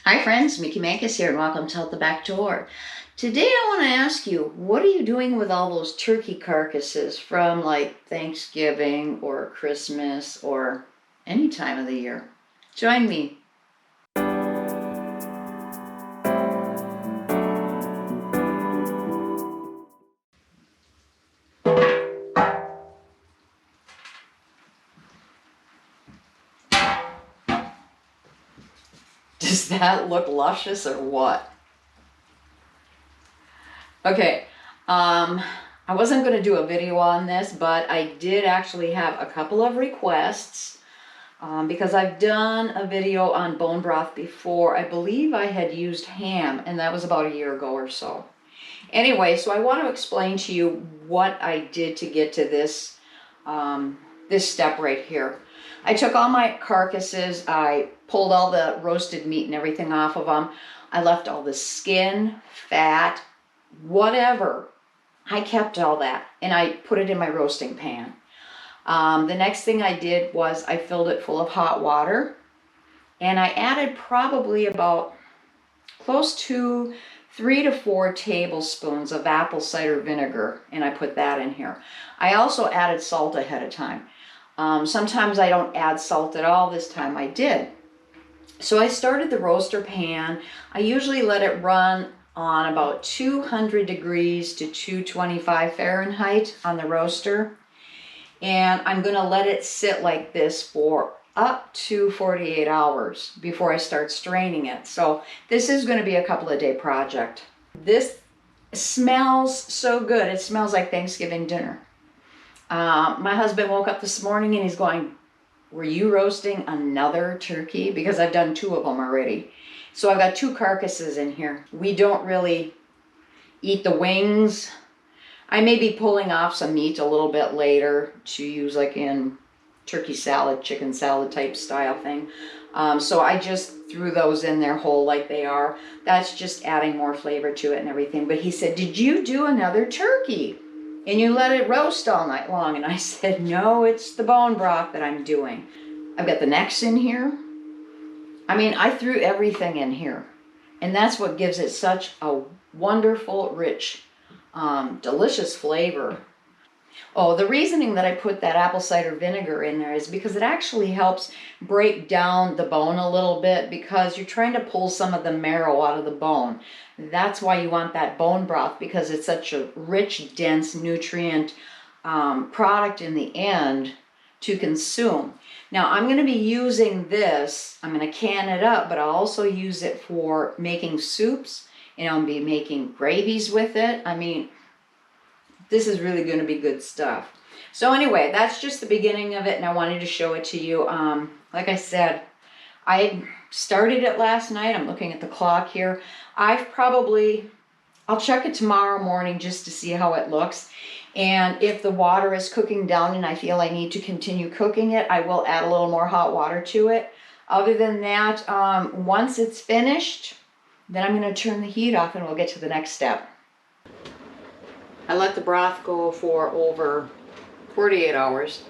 Hi friends, Mickey Mankus here and welcome to Out the Back Door. Today I want to ask you, what are you doing with all those turkey carcasses from like Thanksgiving or Christmas or any time of the year? Join me. Does that look luscious or what? Okay, I wasn't going to do a video on this, but I did actually have a couple of requests. Because I've done a video on bone broth before. I believe I had used ham, and that was about a year ago or so. Anyway, so I want to explain to you what I did to get to this, this step right here. I took all my carcasses, I pulled all the roasted meat and everything off of them. I left all the skin, fat, whatever. I kept all that, and I put it in my roasting pan. The next thing I did was I filled it full of hot water, and I added probably about close to 3 to 4 tablespoons of apple cider vinegar, and I put that in here. I also added salt ahead of time. Sometimes I don't add salt at all. This time I did. So I started the roaster pan. I usually let it run on about 200 degrees to 225 Fahrenheit on the roaster. And I'm going to let it sit like this for up to 48 hours before I start straining it. So this is going to be a couple of day project. This smells so good. It smells like Thanksgiving dinner. My husband woke up this morning and he's going, "Were you roasting another turkey?" Because I've done 2 of them already. So I've got 2 carcasses in here. We don't really eat the wings. I may be pulling off some meat a little bit later to use like in turkey salad, chicken salad type style thing. So I just threw those in there whole like they are. That's just adding more flavor to it and everything. But he said, "Did you do another turkey? And you let it roast all night long?" And I said, "No, it's the bone broth that I'm doing." I've got the necks in here. I mean, I threw everything in here. And that's what gives it such a wonderful, rich, delicious flavor. Oh, the reasoning that I put that apple cider vinegar in there is because it actually helps break down the bone a little bit, because you're trying to pull some of the marrow out of the bone. That's why you want that bone broth, because it's such a rich, dense, nutrient product in the end to consume. Now I'm going to be using this, I'm going to can it up, but I'll also use it for making soups, and I'll be making gravies with it. I mean, this is really going to be good stuff. So anyway, that's just the beginning of it, and I wanted to show it to you. Like I said, I started it last night. I'm looking at the clock here. I'll check it tomorrow morning just to see how it looks. And if the water is cooking down and I feel I need to continue cooking it, I will add a little more hot water to it. Other than that, once it's finished, then I'm going to turn the heat off and we'll get to the next step. I let the broth go for over 48 hours.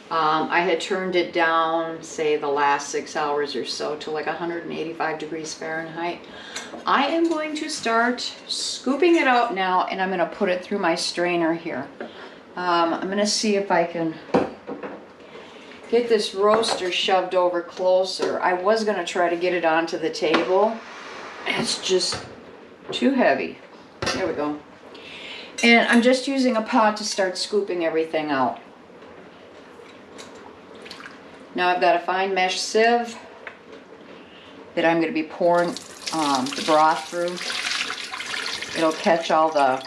I had turned it down, say, the last 6 hours or so to like 185 degrees Fahrenheit. I am going to start scooping it out now, and I'm going to put it through my strainer here. I'm going to see if I can get this roaster shoved over closer. I was going to try to get it onto the table. It's just too heavy. There we go. And I'm just using a pot to start scooping everything out. Now I've got a fine mesh sieve that I'm going to be pouring the broth through. It'll catch all the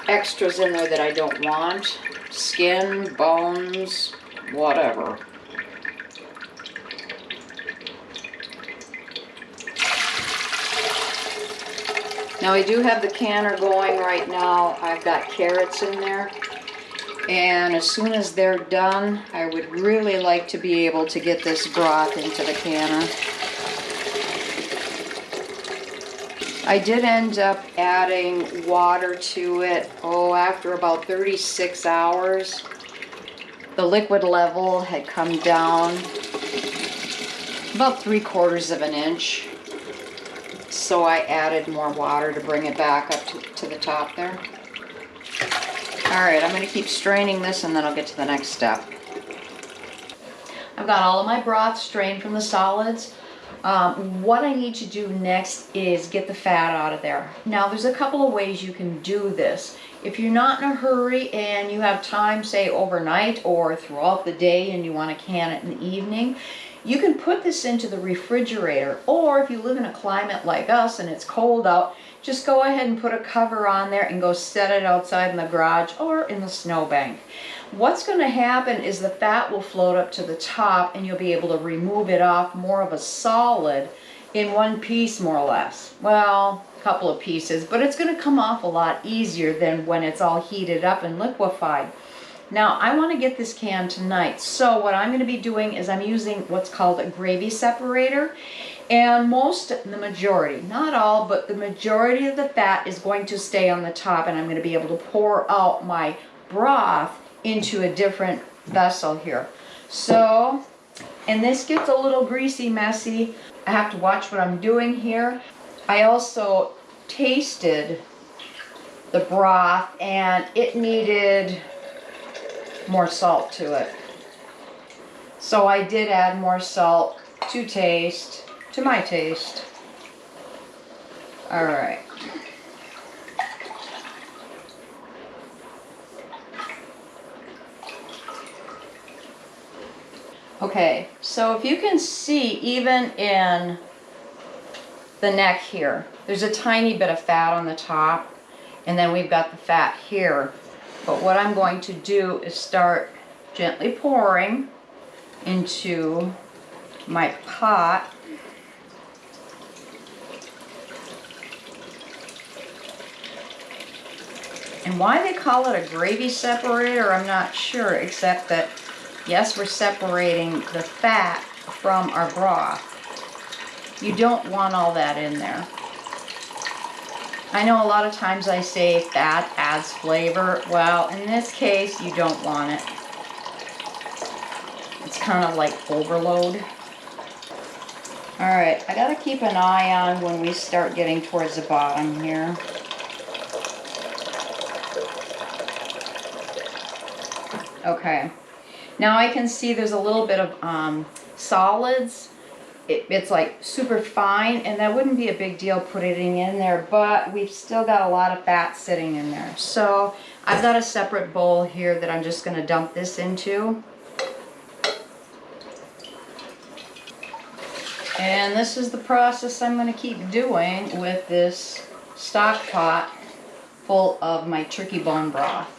extras in there that I don't want. Skin, bones, whatever. Now I do have the canner going right now. I've got carrots in there. And as soon as they're done, I would really like to be able to get this broth into the canner. I did end up adding water to it, after about 36 hours. The liquid level had come down about 3/4 of an inch. So I added more water to bring it back up to the top there. All right, I'm going to keep straining this and then I'll get to the next step. I've got all of my broth strained from the solids. What I need to do next is get the fat out of there. Now there's a couple of ways you can do this. If you're not in a hurry and you have time, say overnight or throughout the day, and you want to can it in the evening, you can put this into the refrigerator. Or if you live in a climate like us and it's cold out, just go ahead and put a cover on there and go set it outside in the garage or in the snowbank. What's going to happen is the fat will float up to the top and you'll be able to remove it off more of a solid in one piece, more or less. Well, a couple of pieces, but it's going to come off a lot easier than when it's all heated up and liquefied. Now, I want to get this can tonight, so what I'm going to be doing is I'm using what's called a gravy separator, and the majority, not all, but the majority of the fat is going to stay on the top, and I'm going to be able to pour out my broth into a different vessel here. So, and this gets a little greasy, messy. I have to watch what I'm doing here. I also tasted the broth and it needed more salt to it. So I did add more salt to my taste. All right. Okay, so if you can see, even in the neck here, there's a tiny bit of fat on the top, and then we've got the fat here. But what I'm going to do is start gently pouring into my pot. And why they call it a gravy separator, I'm not sure, except that yes, we're separating the fat from our broth. You don't want all that in there. I know a lot of times I say fat adds flavor. Well, in this case, you don't want it. It's kind of like overload. All right, I gotta keep an eye on when we start getting towards the bottom here. Okay. Now I can see there's a little bit of solids. It's like super fine, and that wouldn't be a big deal putting in there, but we've still got a lot of fat sitting in there. So I've got a separate bowl here that I'm just going to dump this into. And this is the process I'm going to keep doing with this stock pot full of my turkey bone broth.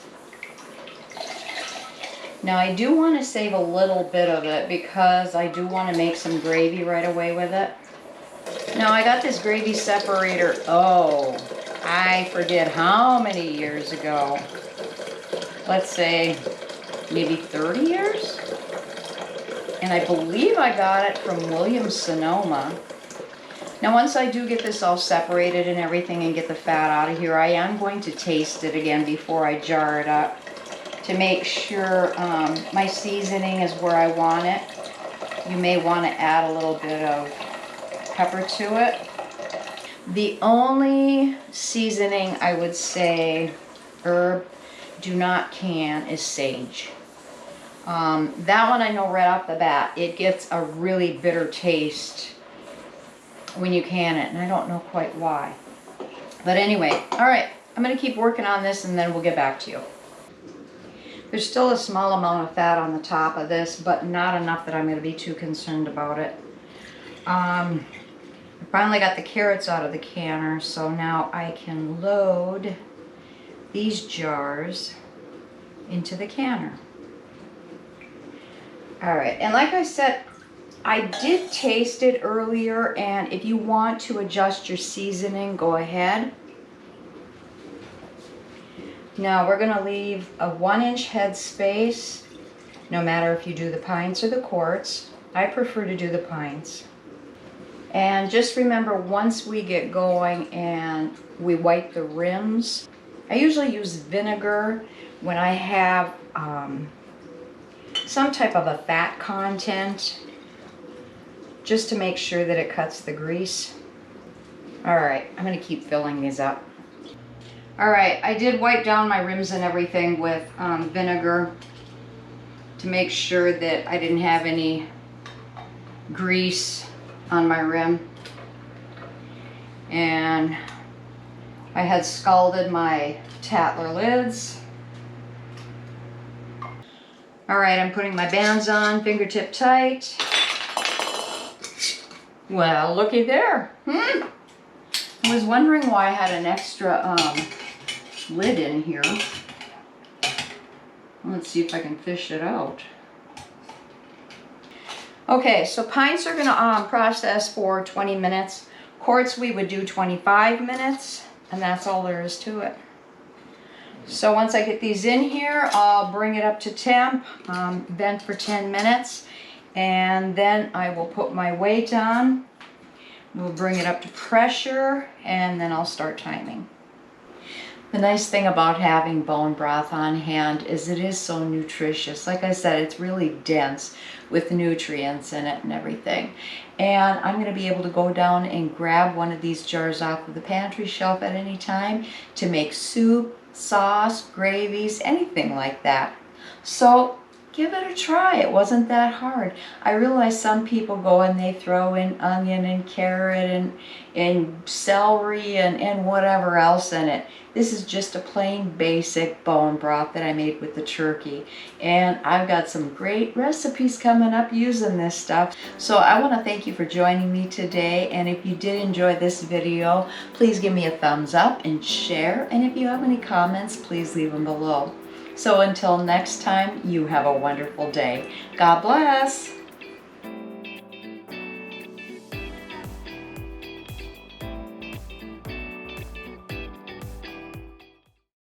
Now I do want to save a little bit of it because I do want to make some gravy right away with it. Now I got this gravy separator, oh, I forget how many years ago. Let's say maybe 30 years? And I believe I got it from Williams-Sonoma. Now once I do get this all separated and everything and get the fat out of here, I am going to taste it again before I jar it up, to make sure my seasoning is where I want it. You may want to add a little bit of pepper to it. The only seasoning I would say herb do not can is sage. That one I know right off the bat, it gets a really bitter taste when you can it, and I don't know quite why. But anyway, all right, I'm going to keep working on this and then we'll get back to you. There's still a small amount of fat on the top of this, but not enough that I'm going to be too concerned about it. I finally got the carrots out of the canner, so now I can load these jars into the canner. Alright, and like I said, I did taste it earlier, and if you want to adjust your seasoning, go ahead. Now we're going to leave a 1-inch head space, no matter if you do the pints or the quarts. I prefer to do the pints. And just remember, once we get going and we wipe the rims, I usually use vinegar when I have some type of a fat content, just to make sure that it cuts the grease. All right, I'm gonna keep filling these up. All right, I did wipe down my rims and everything with vinegar to make sure that I didn't have any grease on my rim. And I had scalded my Tatler lids. All right, I'm putting my bands on, fingertip tight. Well, looky there. I was wondering why I had an extra lid in here. Let's see if I can fish it out. Okay, so pints are gonna process for 20 minutes. Quarts we would do 25 minutes, and that's all there is to it. So once I get these in here, I'll bring it up to temp, vent for 10 minutes, and then I will put my weight on. We'll bring it up to pressure, and then I'll start timing. The nice thing about having bone broth on hand is it is so nutritious. Like I said, it's really dense with nutrients in it and everything. And I'm going to be able to go down and grab one of these jars off of the pantry shelf at any time to make soup, sauce, gravies, anything like that. So give it a try. It wasn't that hard. I realize some people go and they throw in onion and carrot and celery and whatever else in it. This is just a plain basic bone broth that I made with the turkey. And I've got some great recipes coming up using this stuff. So I want to thank you for joining me today. And if you did enjoy this video, please give me a thumbs up and share. And if you have any comments, please leave them below. So until next time, you have a wonderful day. God bless.